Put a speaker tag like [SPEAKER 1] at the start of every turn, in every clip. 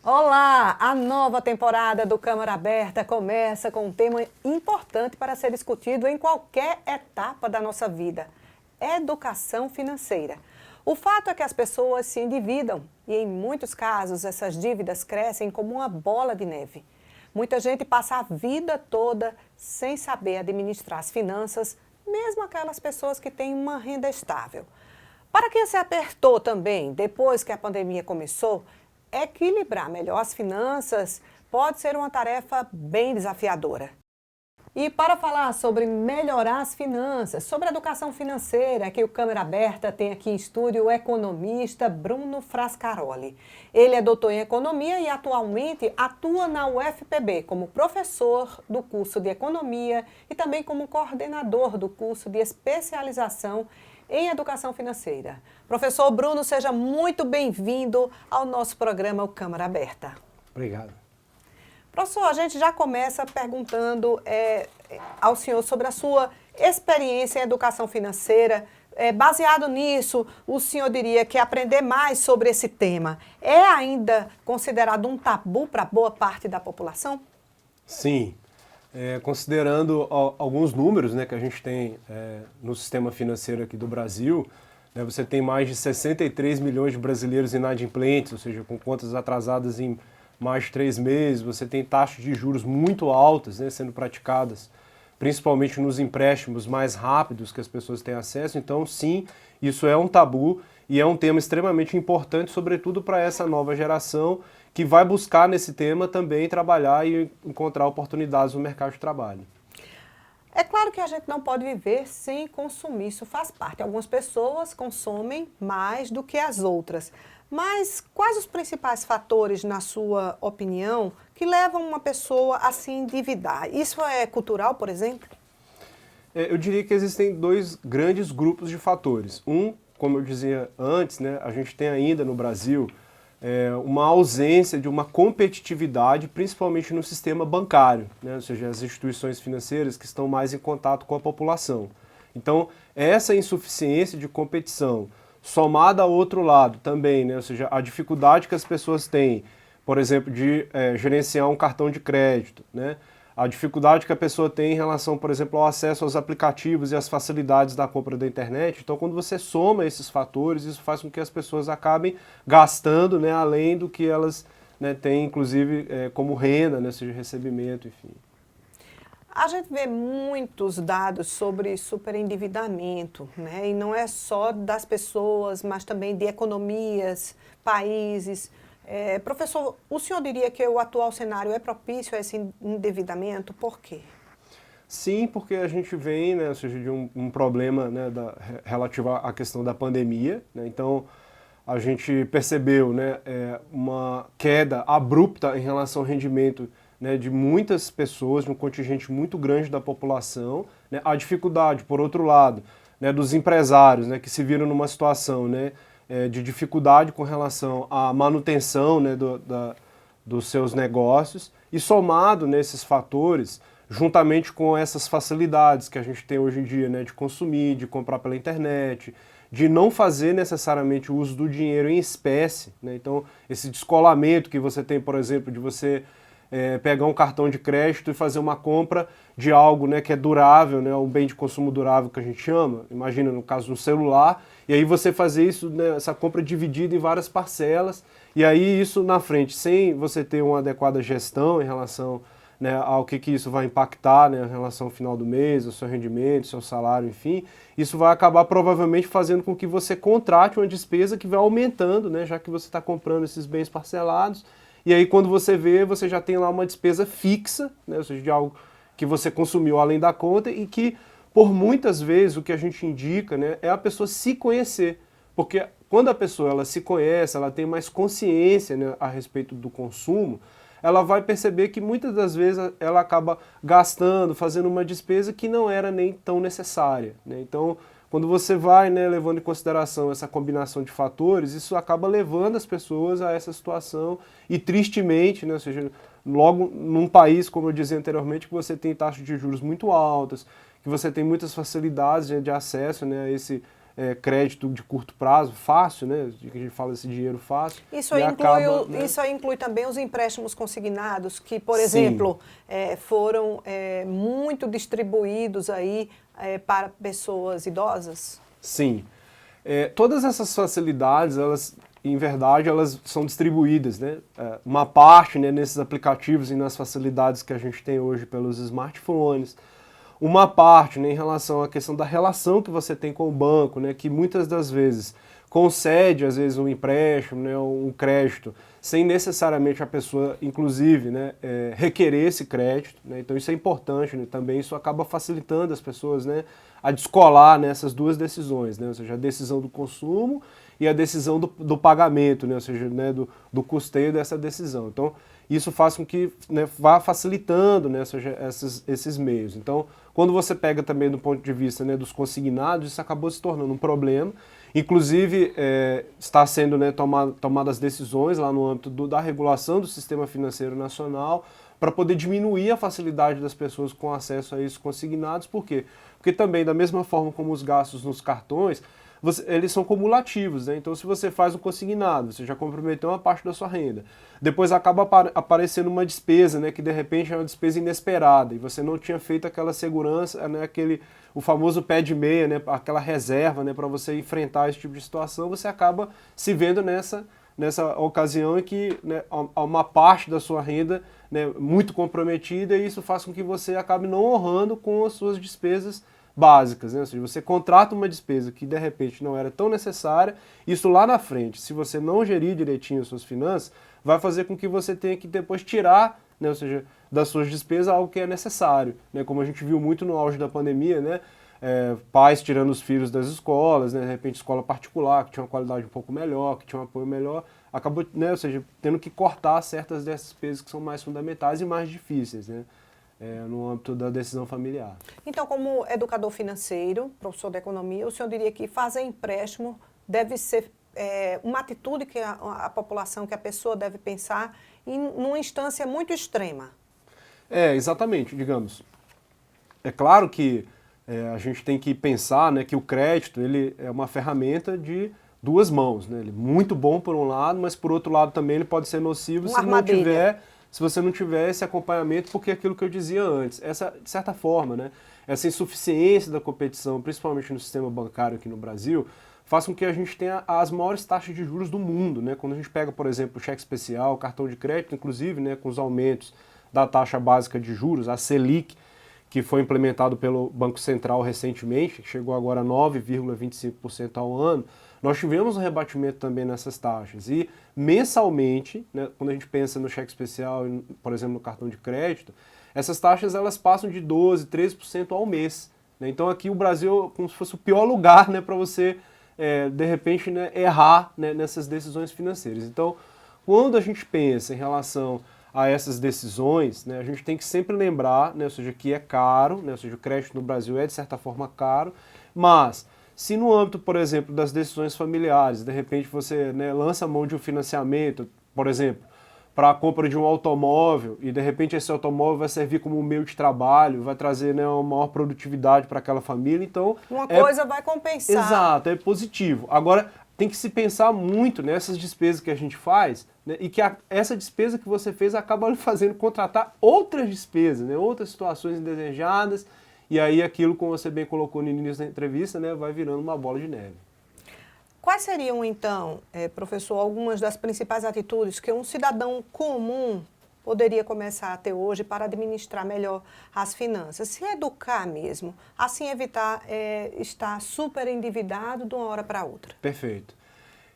[SPEAKER 1] Olá! A nova temporada do Câmara Aberta começa com um tema importante para ser discutido em qualquer etapa da nossa vida: educação financeira. O fato é que as pessoas se endividam e, em muitos casos, essas dívidas crescem como uma bola de neve. Muita gente passa a vida toda sem saber administrar as finanças, mesmo aquelas pessoas que têm uma renda estável. Para quem se apertou também depois que a pandemia começou, equilibrar melhor as finanças pode ser uma tarefa bem desafiadora. E para falar sobre melhorar as finanças, sobre educação financeira, que o Câmara Aberta tem aqui em estúdio o economista Bruno Frascaroli. Ele é doutor em economia e atualmente atua na UFPB como professor do curso de economia e também como coordenador do curso de especialização em educação financeira. Professor Bruno, seja muito bem-vindo ao nosso programa O Câmara Aberta.
[SPEAKER 2] Obrigado.
[SPEAKER 1] Professor, a gente já começa perguntando ao senhor sobre a sua experiência em educação financeira. Baseado nisso, o senhor diria que aprender mais sobre esse tema é ainda considerado um tabu para boa parte da população?
[SPEAKER 2] Sim. Considerando alguns números, né, que a gente tem no sistema financeiro aqui do Brasil, né, você tem mais de 63 milhões de brasileiros inadimplentes, ou seja, com contas atrasadas em mais de 3 meses, você tem taxas de juros muito altas, né, sendo praticadas, principalmente nos empréstimos mais rápidos que as pessoas têm acesso. Então, sim, isso é um tabu e é um tema extremamente importante, sobretudo para essa nova geração, que vai buscar nesse tema também trabalhar e encontrar oportunidades no mercado de trabalho.
[SPEAKER 1] É claro que a gente não pode viver sem consumir, isso faz parte. Algumas pessoas consomem mais do que as outras. Mas quais os principais fatores, na sua opinião, que levam uma pessoa a se endividar? Isso é cultural, por exemplo?
[SPEAKER 2] Eu diria que existem dois grandes grupos de fatores. Um, como eu dizia antes, né, a gente tem ainda no Brasil uma ausência de uma competitividade, principalmente no sistema bancário, né? Ou seja, as instituições financeiras que estão mais em contato com a população. Então, essa insuficiência de competição, somada ao outro lado também, né? Ou seja, a dificuldade que as pessoas têm, por exemplo, de gerenciar um cartão de crédito, né? A dificuldade que a pessoa tem em relação, por exemplo, ao acesso aos aplicativos e às facilidades da compra da internet. Então, quando você soma esses fatores, isso faz com que as pessoas acabem gastando, né, além do que elas, né, têm, inclusive, como renda, né, seja recebimento, enfim.
[SPEAKER 1] A gente vê muitos dados sobre superendividamento, né? E não é só das pessoas, mas também de economias, países. Professor, o senhor diria que o atual cenário é propício a esse endividamento? Por quê?
[SPEAKER 2] Sim, porque a gente vem, né, ou seja, de um problema, né, relativo à questão da pandemia, né? Então, a gente percebeu, né, uma queda abrupta em relação ao rendimento, né, de muitas pessoas, de um contingente muito grande da população, né? A dificuldade, por outro lado, né, dos empresários, né, que se viram numa situação, né, de dificuldade com relação à manutenção, né, dos seus negócios, e somado nesses fatores, juntamente com essas facilidades que a gente tem hoje em dia, né, de consumir, de comprar pela internet, de não fazer necessariamente o uso do dinheiro em espécie, né? Então, esse descolamento que você tem, por exemplo, de você pegar um cartão de crédito e fazer uma compra de algo, né, que é durável, né, um bem de consumo durável que a gente chama, imagina no caso do celular, e aí você fazer isso, né, essa compra dividida em várias parcelas, e aí isso na frente, sem você ter uma adequada gestão em relação, né, ao que isso vai impactar, né, em relação ao final do mês, ao seu rendimento, ao seu salário, enfim, isso vai acabar provavelmente fazendo com que você contrate uma despesa que vai aumentando, né, já que você está comprando esses bens parcelados. E aí quando você vê, você já tem lá uma despesa fixa, né, ou seja, de algo que você consumiu além da conta e que, por muitas vezes, o que a gente indica, né, é a pessoa se conhecer. Porque quando a pessoa ela se conhece, ela tem mais consciência, né, a respeito do consumo, ela vai perceber que muitas das vezes ela acaba gastando, fazendo uma despesa que não era nem tão necessária, né? Então, quando você vai, né, levando em consideração essa combinação de fatores, isso acaba levando as pessoas a essa situação e tristemente, né, ou seja, logo num país, como eu dizia anteriormente, que você tem taxas de juros muito altas, que você tem muitas facilidades, né, de acesso, né, a esse crédito de curto prazo, fácil, né? Que a gente fala desse dinheiro fácil.
[SPEAKER 1] Isso aí, isso aí inclui também os empréstimos consignados, que, por exemplo, foram muito distribuídos aí para pessoas idosas?
[SPEAKER 2] Sim. Todas essas facilidades, elas, em verdade, elas são distribuídas, né? Uma parte, né, nesses aplicativos e nas facilidades que a gente tem hoje pelos smartphones. Uma parte, né, em relação à questão da relação que você tem com o banco, né, que muitas das vezes concede, às vezes, um empréstimo, né, um crédito, sem necessariamente a pessoa, inclusive, né, requerer esse crédito. Né, então isso é importante, né, também isso acaba facilitando as pessoas, né, a descolar nessas duas decisões, né, ou seja, a decisão do consumo e a decisão do pagamento, né, ou seja, né, do custeio dessa decisão. Então, isso faz com que, né, vá facilitando, né, seja, esses meios. Então, quando você pega também do ponto de vista, né, dos consignados, isso acabou se tornando um problema. Inclusive, está sendo, né, tomadas decisões lá no âmbito da regulação do sistema financeiro nacional para poder diminuir a facilidade das pessoas com acesso a esses consignados. Por quê? Porque também, da mesma forma como os gastos nos cartões, eles são cumulativos, né? Então, se você faz um consignado, você já comprometeu uma parte da sua renda, depois acaba aparecendo uma despesa, né, que de repente é uma despesa inesperada, e você não tinha feito aquela segurança, né, o famoso pé de meia, né, aquela reserva, né, para você enfrentar esse tipo de situação, você acaba se vendo nessa ocasião em que, né, há uma parte da sua renda, né, muito comprometida, e isso faz com que você acabe não honrando com as suas despesas básicas, né? Ou seja, você contrata uma despesa que de repente não era tão necessária, isso lá na frente, se você não gerir direitinho as suas finanças, vai fazer com que você tenha que depois tirar, né, ou seja, das suas despesas algo que é necessário, né? Como a gente viu muito no auge da pandemia, né? Pais tirando os filhos das escolas, né? De repente escola particular, que tinha uma qualidade um pouco melhor, que tinha um apoio melhor, acabou, né, ou seja, tendo que cortar certas dessas despesas que são mais fundamentais e mais difíceis, né? No âmbito da decisão familiar.
[SPEAKER 1] Então, como educador financeiro, professor de economia, o senhor diria que fazer empréstimo deve ser uma atitude que a população, que a pessoa deve pensar numa instância muito extrema?
[SPEAKER 2] Exatamente, digamos. É claro que a gente tem que pensar, né, que o crédito ele é uma ferramenta de duas mãos, né? Ele é muito bom por um lado, mas por outro lado também ele pode ser nocivo se você não tiver esse acompanhamento, porque é aquilo que eu dizia antes, de certa forma, né, essa insuficiência da competição, principalmente no sistema bancário aqui no Brasil, faz com que a gente tenha as maiores taxas de juros do mundo, né? Quando a gente pega, por exemplo, o cheque especial, o cartão de crédito, inclusive, né, com os aumentos da taxa básica de juros, a Selic, que foi implementado pelo Banco Central recentemente, que chegou agora a 9,25% ao ano, nós tivemos um rebatimento também nessas taxas. E mensalmente, né, quando a gente pensa no cheque especial, por exemplo, no cartão de crédito, essas taxas elas passam de 12%, 13% ao mês. Né? Então aqui o Brasil é como se fosse o pior lugar, né, para você, de repente, né, errar, né, nessas decisões financeiras. Então, quando a gente pensa em relação a essas decisões, né, a gente tem que sempre lembrar, né, ou seja, que é caro, né, ou seja, o crédito no Brasil é de certa forma caro, mas se no âmbito, por exemplo, das decisões familiares, de repente você, né, lança a mão de um financiamento, por exemplo, para a compra de um automóvel, e de repente esse automóvel vai servir como um meio de trabalho, vai trazer, né, uma maior produtividade para aquela família, então...
[SPEAKER 1] Uma coisa vai compensar.
[SPEAKER 2] Exato, é positivo. Agora, tem que se pensar muito nessas despesas que a gente faz, né, e que essa despesa que você fez acaba lhe fazendo contratar outras despesas, né, outras situações indesejadas, e aí aquilo, como você bem colocou no início da entrevista, né, vai virando uma bola de neve.
[SPEAKER 1] Quais seriam, então, professor, algumas das principais atitudes que um cidadão comum poderia começar a ter hoje para administrar melhor as finanças? Se educar mesmo, assim evitar estar super endividado de uma hora para outra.
[SPEAKER 2] Perfeito.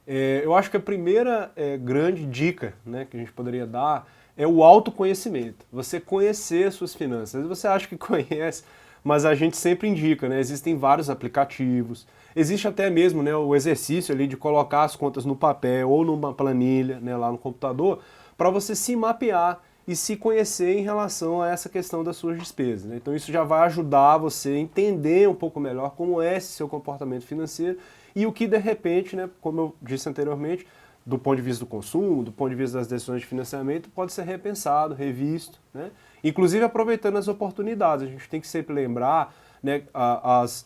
[SPEAKER 2] Eu acho que a primeira grande dica, né, que a gente poderia dar é o autoconhecimento. Você conhecer as suas finanças. Você acha que conhece, mas a gente sempre indica, né? Existem vários aplicativos, existe até mesmo, né, o exercício ali de colocar as contas no papel ou numa planilha, né, lá no computador, para você se mapear e se conhecer em relação a essa questão das suas despesas. Né? Então isso já vai ajudar você a entender um pouco melhor como é esse seu comportamento financeiro e o que de repente, né, como eu disse anteriormente, do ponto de vista do consumo, do ponto de vista das decisões de financiamento, pode ser repensado, revisto, né? Inclusive aproveitando as oportunidades. A gente tem que sempre lembrar, né, as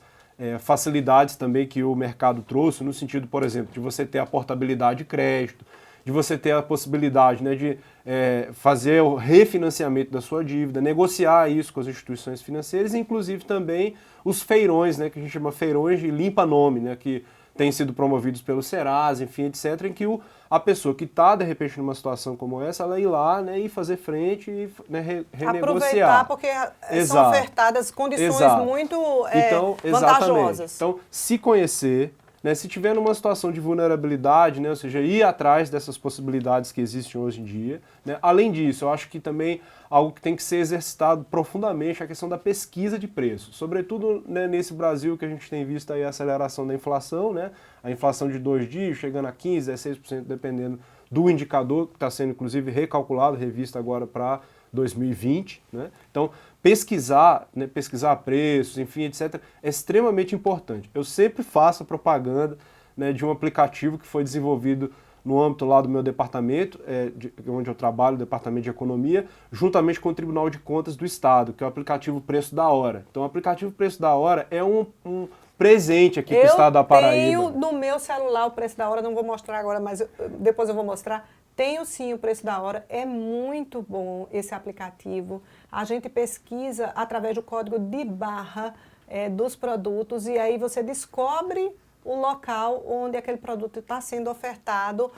[SPEAKER 2] facilidades também que o mercado trouxe, no sentido, por exemplo, de você ter a portabilidade de crédito, de você ter a possibilidade, né, de fazer o refinanciamento da sua dívida, negociar isso com as instituições financeiras, inclusive também os feirões, né, que a gente chama feirões de limpa-nome, né, que têm sido promovidos pelo Serasa, enfim, etc., em que a pessoa que está, de repente, numa situação como essa, ela ir lá, né, e fazer frente e, né, renegociar.
[SPEAKER 1] Aproveitar, porque são ofertadas condições muito vantajosas.
[SPEAKER 2] Então, se conhecer, né, se tiver numa situação de vulnerabilidade, né, ou seja, ir atrás dessas possibilidades que existem hoje em dia, né. Além disso, eu acho que também algo que tem que ser exercitado profundamente é a questão da pesquisa de preços, sobretudo, né, nesse Brasil que a gente tem visto aí a aceleração da inflação, né, a inflação de 2 dias chegando a 15%, 16%, dependendo do indicador, que está sendo inclusive recalculado, revisto agora para 2020, né. Então, pesquisar, né, pesquisar preços, enfim, etc., é extremamente importante. Eu sempre faço propaganda, né, de um aplicativo que foi desenvolvido no âmbito lá do meu departamento, onde eu trabalho, o Departamento de Economia, juntamente com o Tribunal de Contas do Estado, que é o aplicativo Preço da Hora. Então, o aplicativo Preço da Hora é um presente aqui para o Estado da Paraíba.
[SPEAKER 1] Eu tenho no meu celular o Preço da Hora, não vou mostrar agora, mas depois eu vou mostrar. Tenho sim o Preço da Hora, é muito bom esse aplicativo. A gente pesquisa através do código de barra dos produtos e aí você descobre o local onde aquele produto está sendo ofertado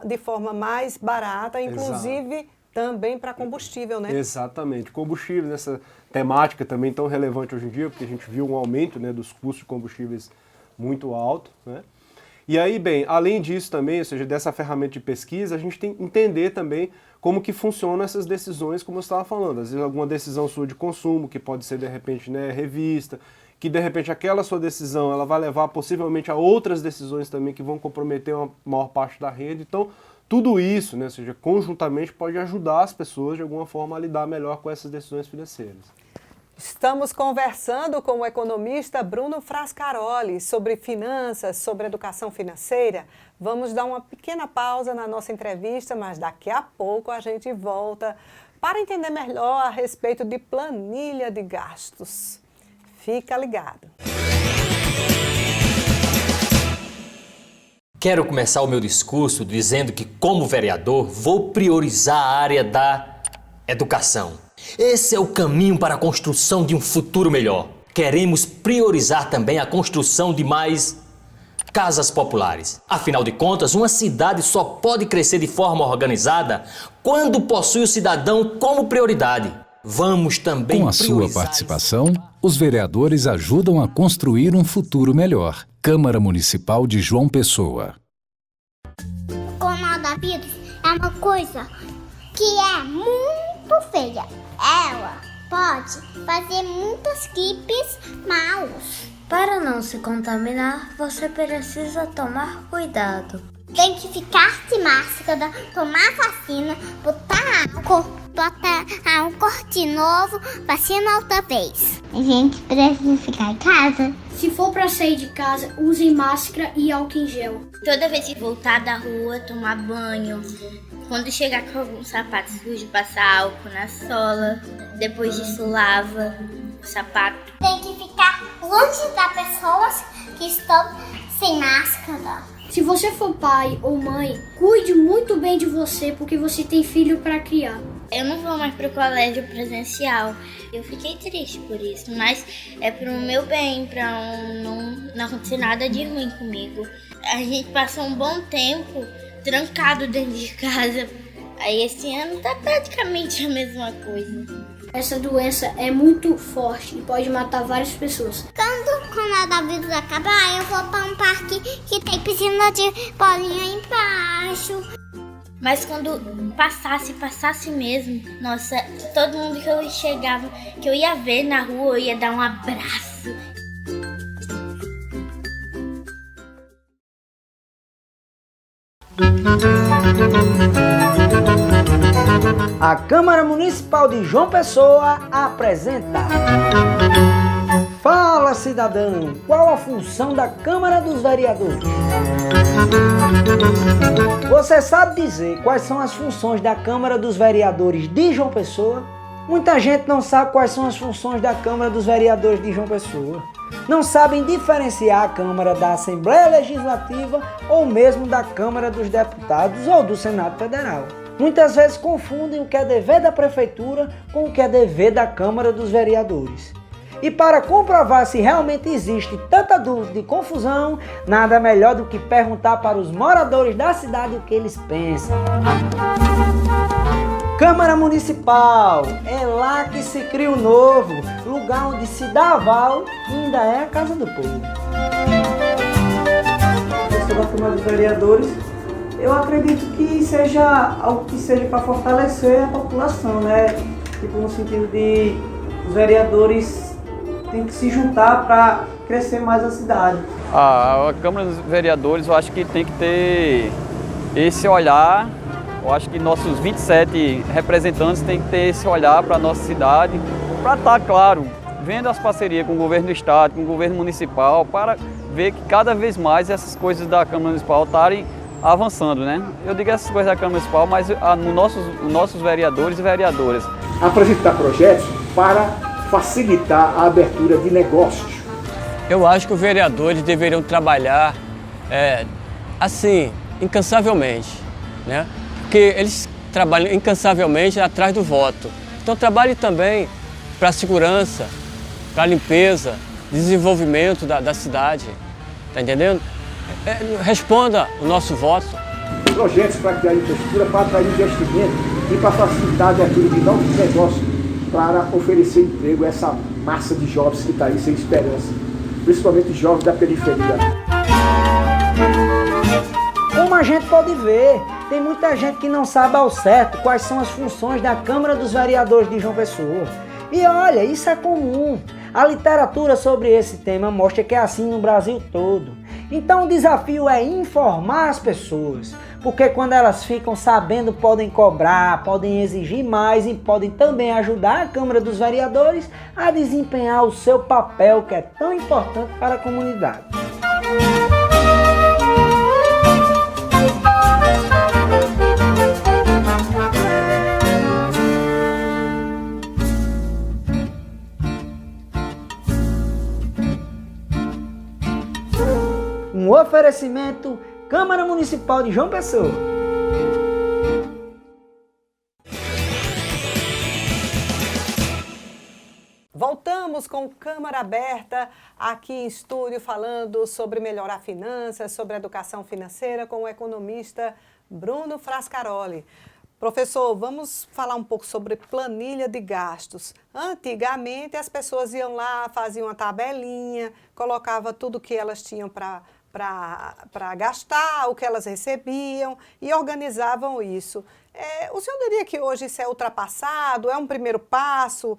[SPEAKER 1] de forma mais barata, inclusive Exato. Também para combustível, né?
[SPEAKER 2] Exatamente. Combustível, nessa temática também tão relevante hoje em dia, porque a gente viu um aumento, né, dos custos de combustíveis muito alto, né? E aí, bem, além disso também, ou seja, dessa ferramenta de pesquisa, a gente tem que entender também como que funcionam essas decisões, como eu estava falando. Às vezes alguma decisão sua de consumo, que pode ser, de repente, né, revista, que de repente aquela sua decisão ela vai levar possivelmente a outras decisões também que vão comprometer uma maior parte da rede. Então, tudo isso, né, ou seja, conjuntamente pode ajudar as pessoas de alguma forma a lidar melhor com essas decisões financeiras.
[SPEAKER 1] Estamos conversando com o economista Bruno Frascaroli sobre finanças, sobre educação financeira. Vamos dar uma pequena pausa na nossa entrevista, mas daqui a pouco a gente volta para entender melhor a respeito de planilha de gastos. Fica ligado.
[SPEAKER 3] Quero começar o meu discurso dizendo que, como vereador, vou priorizar a área da educação. Esse é o caminho para a construção de um futuro melhor. Queremos priorizar também a construção de mais casas populares. Afinal de contas, uma cidade só pode crescer de forma organizada quando possui o cidadão como prioridade. Vamos também
[SPEAKER 4] Com a sua participação, os vereadores ajudam a construir um futuro melhor. Câmara Municipal de João Pessoa.
[SPEAKER 5] O coronavírus é uma coisa que é muito feia. Ela pode fazer muitas gripes maus.
[SPEAKER 6] Para não se contaminar, você precisa tomar cuidado.
[SPEAKER 5] Tem que ficar de máscara, tomar vacina, botar álcool de novo, vacina outra vez. A gente precisa ficar em casa.
[SPEAKER 7] Se for para sair de casa, use máscara e álcool em gel.
[SPEAKER 8] Toda vez que voltar da rua, tomar banho. Quando chegar com algum sapato sujo, passar álcool na sola. Depois disso, lava o sapato.
[SPEAKER 5] Tem que ficar longe das pessoas que estão sem máscara.
[SPEAKER 7] Se você for pai ou mãe, cuide muito bem de você, porque você tem filho para criar.
[SPEAKER 8] Eu não vou mais pro colégio presencial. Eu fiquei triste por isso, mas é pro meu bem, pra não acontecer nada de ruim comigo. A gente passou um bom tempo trancado dentro de casa. Aí esse ano tá praticamente a mesma coisa.
[SPEAKER 7] Essa doença é muito forte e pode matar várias pessoas.
[SPEAKER 5] Quando o coronavírus acabar, eu vou para um parque que tem piscina de bolinha embaixo.
[SPEAKER 8] Mas quando passasse mesmo, nossa, todo mundo que eu chegava, que eu ia ver na rua, eu ia dar um abraço.
[SPEAKER 9] A Câmara Municipal de João Pessoa apresenta Fala, cidadão! Qual a função da Câmara dos Vereadores? Você sabe dizer quais são as funções da Câmara dos Vereadores de João Pessoa? Muita gente não sabe quais são as funções da Câmara dos Vereadores de João Pessoa. Não sabem diferenciar a Câmara da Assembleia Legislativa ou mesmo da Câmara dos Deputados ou do Senado Federal. Muitas vezes confundem o que é dever da Prefeitura com o que é dever da Câmara dos Vereadores. E para comprovar se realmente existe tanta dúvida e confusão, nada melhor do que perguntar para os moradores da cidade o que eles pensam. Câmara Municipal, é lá que se cria o novo, lugar onde se dá aval e ainda é a casa do povo.
[SPEAKER 10] Sobre a Câmara dos Vereadores, eu acredito que seja algo que seja para fortalecer a população, né? Tipo, no sentido de os vereadores têm que se juntar para crescer mais a cidade.
[SPEAKER 11] A Câmara dos Vereadores, eu acho que tem que ter esse olhar. Eu acho que nossos 27 representantes têm que ter esse olhar para a nossa cidade, para estar, claro, vendo as parcerias com o governo do estado, com o governo municipal, para ver que cada vez mais essas coisas da Câmara Municipal estarem avançando, né? Eu digo essas coisas da Câmara Municipal, mas nossos vereadores e vereadoras.
[SPEAKER 12] Apresentar projetos para facilitar a abertura de negócios.
[SPEAKER 13] Eu acho que os vereadores deveriam trabalhar assim, incansavelmente, né? Porque eles trabalham incansavelmente atrás do voto. Então trabalhe também para a segurança, para a limpeza, desenvolvimento da cidade, tá entendendo? Responda o nosso voto.
[SPEAKER 12] Projetos para criar infraestrutura, para atrair investimento e para facilitar a abertura de novos negócios para oferecer emprego a essa massa de jovens que está aí sem esperança, principalmente jovens da periferia.
[SPEAKER 9] Como a gente pode ver, tem muita gente que não sabe ao certo quais são as funções da Câmara dos Vereadores de João Pessoa. E olha, isso é comum. A literatura sobre esse tema mostra que é assim no Brasil todo. Então o desafio é informar as pessoas, porque quando elas ficam sabendo podem cobrar, podem exigir mais e podem também ajudar a Câmara dos Vereadores a desempenhar o seu papel que é tão importante para a comunidade. Um oferecimento Câmara Municipal de João Pessoa.
[SPEAKER 1] Voltamos com Câmara Aberta aqui em estúdio falando sobre melhorar finanças, sobre educação financeira com o economista Bruno Frascaroli. Professor, vamos falar um pouco sobre planilha de gastos. Antigamente as pessoas iam lá, faziam uma tabelinha, colocavam tudo que elas tinham para gastar, o que elas recebiam e organizavam isso. O senhor diria que hoje isso é ultrapassado, é um primeiro passo,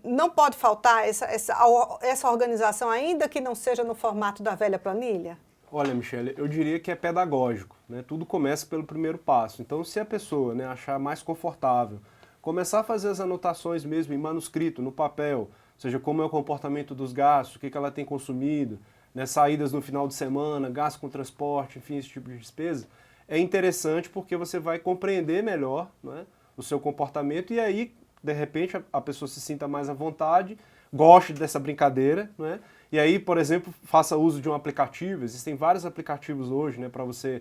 [SPEAKER 1] não pode faltar essa organização ainda que não seja no formato da velha planilha?
[SPEAKER 2] Olha, Michele, eu diria que é pedagógico, né? Tudo começa pelo primeiro passo. Então, se a pessoa, né, achar mais confortável, começar a fazer as anotações mesmo em manuscrito, no papel, ou seja, como é o comportamento dos gastos, o que ela tem consumido, né, saídas no final de semana, gasto com transporte, enfim, esse tipo de despesa, é interessante porque você vai compreender melhor, né, o seu comportamento e aí, de repente, a pessoa se sinta mais à vontade, goste dessa brincadeira, né? E aí, por exemplo, faça uso de um aplicativo. Existem vários aplicativos hoje, né, para você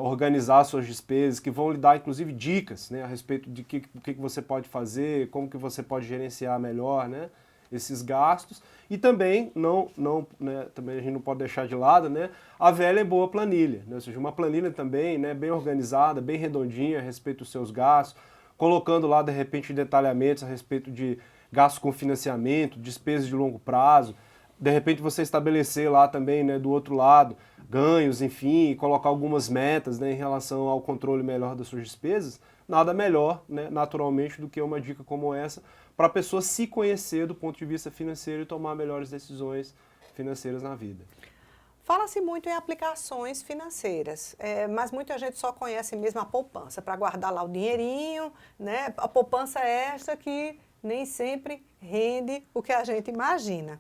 [SPEAKER 2] organizar suas despesas, que vão lhe dar, inclusive, dicas, né, a respeito de o que você pode fazer, como que você pode gerenciar melhor, né, esses gastos. E também, né, também a gente não pode deixar de lado, né, a velha e boa planilha, né, ou seja, uma planilha também, né, bem organizada, bem redondinha a respeito dos seus gastos, colocando lá, de repente, detalhamentos a respeito de gastos com financiamento, despesas de longo prazo. De repente você estabelecer lá também, né, do outro lado, ganhos, enfim, e colocar algumas metas, né, em relação ao controle melhor das suas despesas, nada melhor, né, naturalmente, do que uma dica como essa, para a pessoa se conhecer do ponto de vista financeiro e tomar melhores decisões financeiras na vida.
[SPEAKER 1] Fala-se muito em aplicações financeiras, mas muita gente só conhece mesmo a poupança, para guardar lá o dinheirinho, né? A poupança é esta que nem sempre rende o que a gente imagina.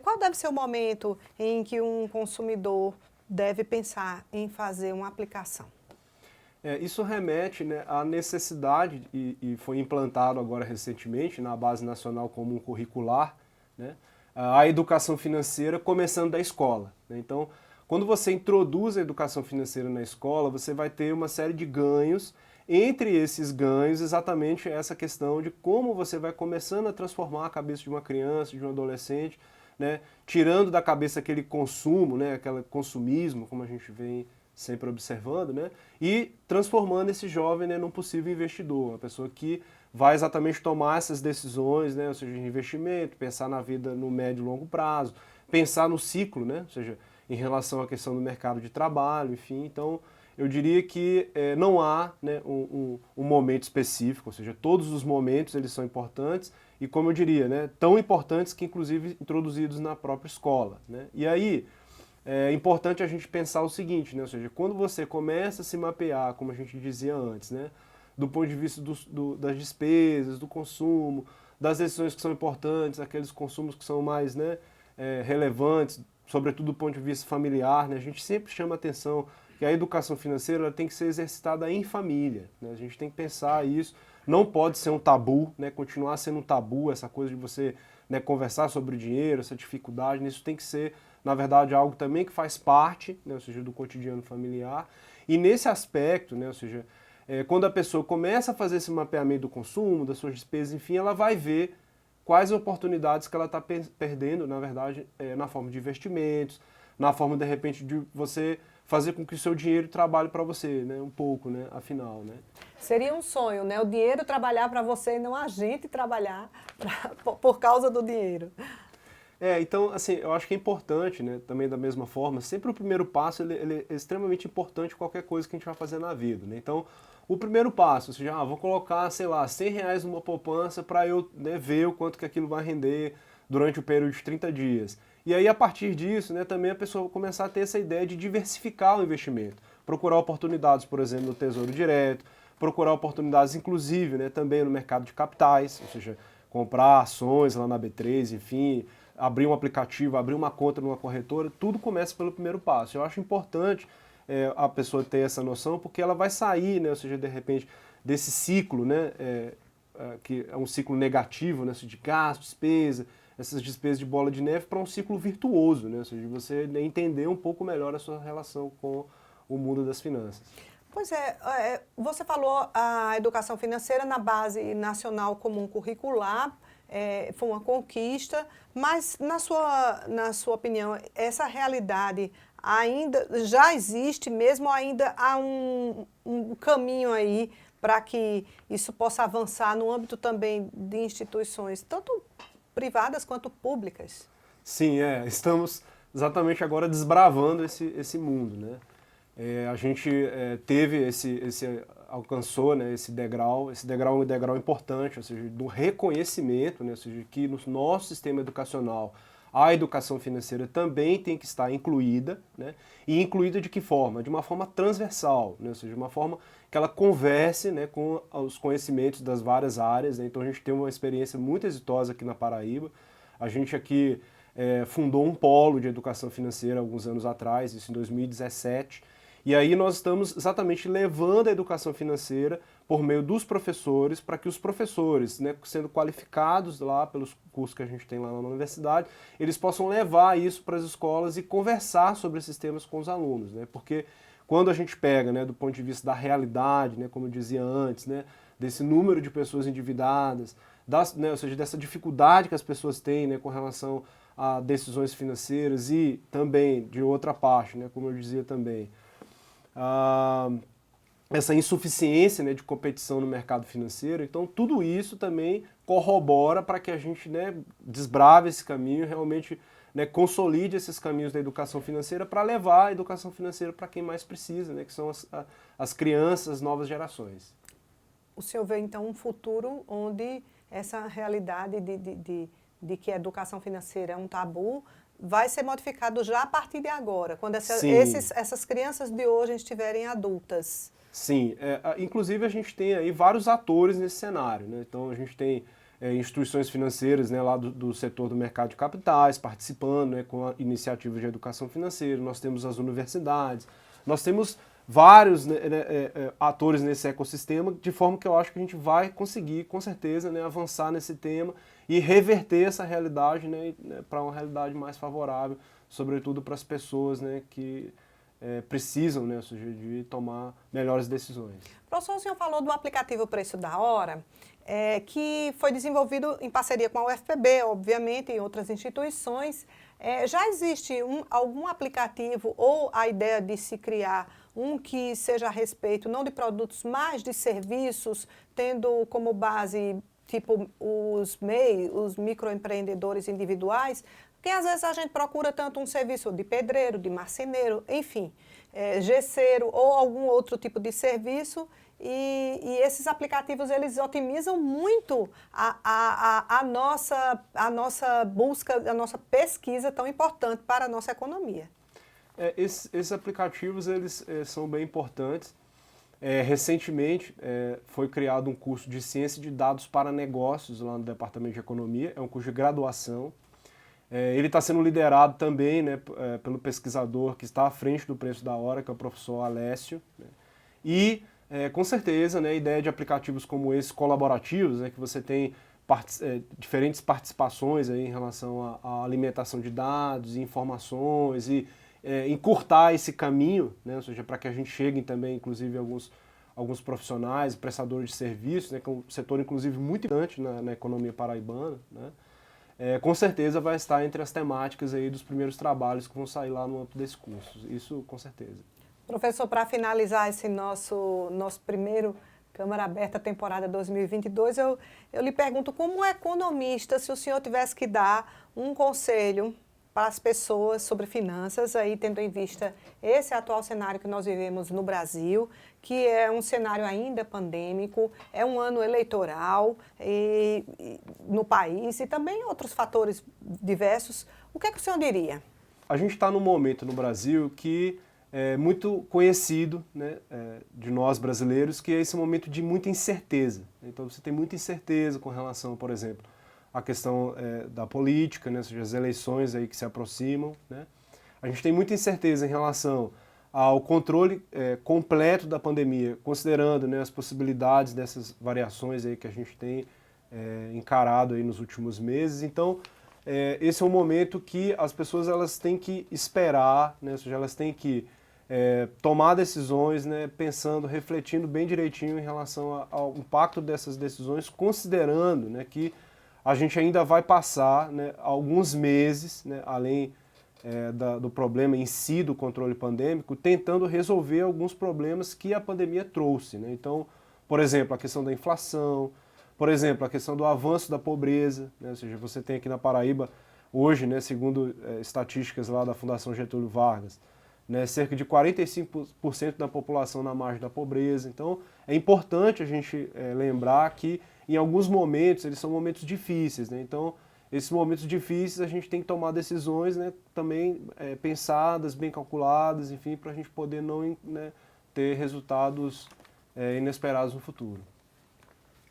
[SPEAKER 1] Qual deve ser o momento em que um consumidor deve pensar em fazer uma aplicação?
[SPEAKER 2] Isso remete, né, à necessidade, e foi implantado agora recentemente na Base Nacional Comum Curricular, né, a educação financeira começando da escola, né? Então, quando você introduz a educação financeira na escola, você vai ter uma série de ganhos. Entre esses ganhos, exatamente essa questão de como você vai começando a transformar a cabeça de uma criança, de um adolescente, né? Tirando da cabeça aquele consumo, né? Aquele consumismo, como a gente vem sempre observando, né? E transformando esse jovem, né, num possível investidor, uma pessoa que vai exatamente tomar essas decisões, né? Ou seja, de investimento, pensar na vida no médio e longo prazo, pensar no ciclo, né? Ou seja, em relação à questão do mercado de trabalho, enfim. Então, eu diria que não há, né, um momento específico, ou seja, todos os momentos eles são importantes e, como eu diria, né, tão importantes que, inclusive, introduzidos na própria escola, né? E aí, é importante a gente pensar o seguinte, né? Ou seja, quando você começa a se mapear, como a gente dizia antes, né, do ponto de vista das despesas, do consumo, das decisões que são importantes, aqueles consumos que são mais, né, relevantes, sobretudo do ponto de vista familiar, né? A gente sempre chama atenção que a educação financeira ela tem que ser exercitada em família, né? A gente tem que pensar isso, não pode ser um tabu, né? Continuar sendo um tabu, essa coisa de você, né, conversar sobre o dinheiro, essa dificuldade, isso tem que ser, na verdade, algo também que faz parte, né, ou seja, do cotidiano familiar. E nesse aspecto, né, ou seja, quando a pessoa começa a fazer esse mapeamento do consumo, das suas despesas, enfim, ela vai ver quais oportunidades que ela está perdendo, na verdade, na forma de investimentos, na forma, de repente, de você fazer com que o seu dinheiro trabalhe para você, né, um pouco, né, afinal, né.
[SPEAKER 1] Seria um sonho, né, o dinheiro trabalhar para você e não a gente trabalhar por causa do dinheiro.
[SPEAKER 2] Então, assim, eu acho que é importante, né, também da mesma forma, sempre o primeiro passo ele é extremamente importante em qualquer coisa que a gente vai fazer na vida, né. Então, o primeiro passo, ou seja, vou colocar, sei lá, R$100 numa poupança para eu, né, ver o quanto que aquilo vai render durante o período de 30 dias. E aí, a partir disso, né, também a pessoa vai começar a ter essa ideia de diversificar o investimento. Procurar oportunidades, por exemplo, no Tesouro Direto, procurar oportunidades, inclusive, né, também no mercado de capitais, ou seja, comprar ações lá na B3, enfim, abrir um aplicativo, abrir uma conta numa corretora, tudo começa pelo primeiro passo. Eu acho importante a pessoa ter essa noção, porque ela vai sair, né, ou seja, de repente, desse ciclo, né, que é um ciclo negativo, né, de gasto, despesa, essas despesas de bola de neve, para um ciclo virtuoso, né, ou seja, você entender um pouco melhor a sua relação com o mundo das finanças.
[SPEAKER 1] Pois você falou a educação financeira na base nacional comum curricular, foi uma conquista, mas na sua opinião, essa realidade ainda já existe mesmo ou ainda há um caminho aí para que isso possa avançar no âmbito também de instituições, tanto privadas quanto públicas?
[SPEAKER 2] Sim, estamos exatamente agora desbravando esse mundo, né? A gente teve alcançou, né, esse degrau é um degrau importante, ou seja, do reconhecimento, né, ou seja, que no nosso sistema educacional a educação financeira também tem que estar incluída, né, e incluída de que forma? De uma forma transversal, né, ou seja, de uma forma que ela converse, né, com os conhecimentos das várias áreas, né. Então a gente tem uma experiência muito exitosa aqui na Paraíba, a gente aqui fundou um polo de educação financeira alguns anos atrás, isso em 2017, e aí nós estamos exatamente levando a educação financeira por meio dos professores, para que os professores, né, sendo qualificados lá pelos cursos que a gente tem lá na universidade, eles possam levar isso para as escolas e conversar sobre esses temas com os alunos, né, porque quando a gente pega, né, do ponto de vista da realidade, né, como eu dizia antes, né, desse número de pessoas endividadas, né, ou seja, dessa dificuldade que as pessoas têm, né, com relação a decisões financeiras e também, de outra parte, né, como eu dizia também, essa insuficiência, né, de competição no mercado financeiro. Então, tudo isso também corrobora para que a gente, né, desbrave esse caminho e realmente, né, consolide esses caminhos da educação financeira para levar a educação financeira para quem mais precisa, né, que são as crianças, as novas gerações.
[SPEAKER 1] O senhor vê, então, um futuro onde essa realidade de que a educação financeira é um tabu vai ser modificado já a partir de agora, quando essas crianças de hoje estiverem adultas.
[SPEAKER 2] Sim, inclusive a gente tem aí vários atores nesse cenário, né? Então a gente tem instituições financeiras, né, lá do setor do mercado de capitais participando, né, com iniciativas de educação financeira, nós temos as universidades, nós temos vários, né, atores nesse ecossistema, de forma que eu acho que a gente vai conseguir, com certeza, né, avançar nesse tema e reverter essa realidade, né, para uma realidade mais favorável, sobretudo para as pessoas, né, que precisam, né, ou seja, de tomar melhores decisões.
[SPEAKER 1] Professor, o senhor falou do aplicativo Preço da Hora, que foi desenvolvido em parceria com a UFPB, obviamente, e outras instituições. Já existe algum aplicativo ou a ideia de se criar um que seja a respeito não de produtos, mas de serviços, tendo como base, tipo, os MEI, os microempreendedores individuais? Porque às vezes a gente procura tanto um serviço de pedreiro, de marceneiro, enfim, gesseiro ou algum outro tipo de serviço, e esses aplicativos eles otimizam muito a nossa busca, a nossa pesquisa tão importante para a nossa economia.
[SPEAKER 2] Esses aplicativos eles são bem importantes. Recentemente foi criado um curso de Ciência de Dados para Negócios lá no Departamento de Economia, é um curso de graduação. Ele está sendo liderado também, né, pelo pesquisador que está à frente do Preço da Hora, que é o professor Alessio, né? E, com certeza, né, a ideia de aplicativos como esses colaborativos, né, que você tem diferentes participações aí em relação à alimentação de dados e informações e encurtar esse caminho, né, ou seja, para que a gente chegue também, inclusive, alguns profissionais, prestadores de serviços, né, que é um setor, inclusive, muito importante na economia paraibana, né? Com certeza vai estar entre as temáticas aí dos primeiros trabalhos que vão sair lá no âmbito desse curso, isso com certeza.
[SPEAKER 1] Professor, para finalizar esse nosso primeiro Câmara Aberta temporada 2022, eu lhe pergunto, como economista, se o senhor tivesse que dar um conselho para as pessoas sobre finanças, aí tendo em vista esse atual cenário que nós vivemos no Brasil, que é um cenário ainda pandêmico, é um ano eleitoral no país e também outros fatores diversos, o que é que o senhor diria?
[SPEAKER 2] A gente está num momento no Brasil que é muito conhecido, né, de nós brasileiros, que é esse momento de muita incerteza. Então você tem muita incerteza com relação, por exemplo, a questão da política, né, ou seja, as eleições aí que se aproximam, né? A gente tem muita incerteza em relação ao controle completo da pandemia, considerando, né, as possibilidades dessas variações aí que a gente tem encarado aí nos últimos meses. Então, esse é um momento que as pessoas elas têm que esperar, né, ou seja, elas têm que tomar decisões, né, pensando, refletindo bem direitinho em relação ao impacto dessas decisões, considerando, né, que a gente ainda vai passar, né, alguns meses, né, além do problema em si do controle pandêmico, tentando resolver alguns problemas que a pandemia trouxe, né? Então, por exemplo, a questão da inflação, por exemplo, a questão do avanço da pobreza, né? Ou seja, você tem aqui na Paraíba, hoje, né, segundo estatísticas lá da Fundação Getúlio Vargas, né, cerca de 45% da população na margem da pobreza. Então, é importante a gente lembrar que em alguns momentos, eles são momentos difíceis, né? Então, esses momentos difíceis a gente tem que tomar decisões, né, também pensadas, bem calculadas, enfim, para a gente poder não, né, ter resultados inesperados no futuro.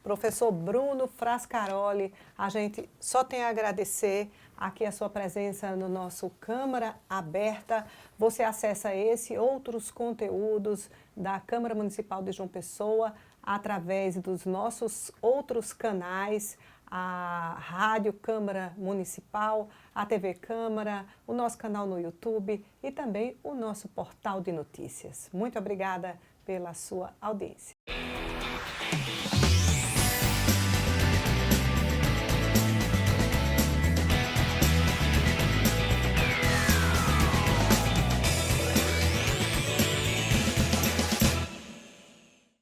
[SPEAKER 1] Professor Bruno Frascaroli, a gente só tem a agradecer aqui a sua presença no nosso Câmara Aberta. Você acessa esse e outros conteúdos da Câmara Municipal de João Pessoa através dos nossos outros canais, a Rádio Câmara Municipal, a TV Câmara, o nosso canal no YouTube e também o nosso portal de notícias. Muito obrigada pela sua audiência.